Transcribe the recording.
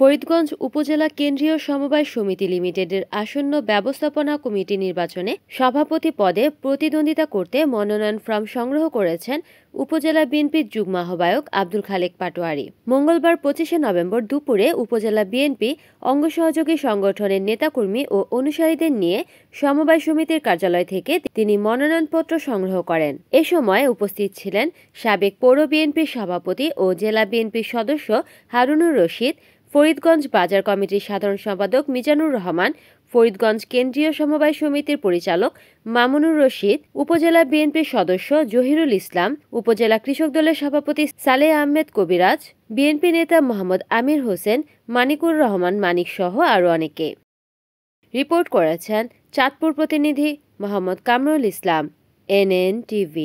ফরিদগঞ্জ উপজেলা কেন্দ্রীয় সমবায় সমিতি লিমিটেডের আসন্ন ব্যবস্থাপনা কমিটি নির্বাচনে সভাপতি পদে প্রতিদ্বন্দ্বিতা করতে মনোনয়ন ফর্ম সংগ্রহ করেছেন উপজেলা বিএনপির যুগ্ম আহ্বায়ক আব্দুল খালেক পাটোয়ারী। মঙ্গলবার ২৫শে নভেম্বর দুপুরে উপজেলা বিএনপি অঙ্গ সহযোগী সংগঠনের নেতাকর্মী ও অনুসারীদের নিয়ে সমবায় সমিতির কার্যালয় থেকে তিনি মনোনয়নপত্র সংগ্রহ করেন। এ সময় উপস্থিত ছিলেন সাবেক পৌর বিএনপির সভাপতি ও জেলা বিএনপির সদস্য হারুনুর রশিদ, ফরিদগঞ্জ বাজার কমিটির সাধারণ সম্পাদক মিজানুর রহমান, ফরিদগঞ্জ কেন্দ্রীয় সমবায় সমিতির পরিচালক মামুনুর রশিদ, উপজেলা বিএনপির সদস্য জহিরুল ইসলাম, উপজেলা কৃষক দলের সভাপতি সালেহ আহমেদ কবিরাজ, বিএনপি নেতা মোহাম্মদ আমির হোসেন, মানিকুর রহমান মানিক সহ আরও অনেকে। রিপোর্ট করেছেন চাঁদপুর প্রতিনিধি মোহাম্মদ কামরুল ইসলাম, NN TV।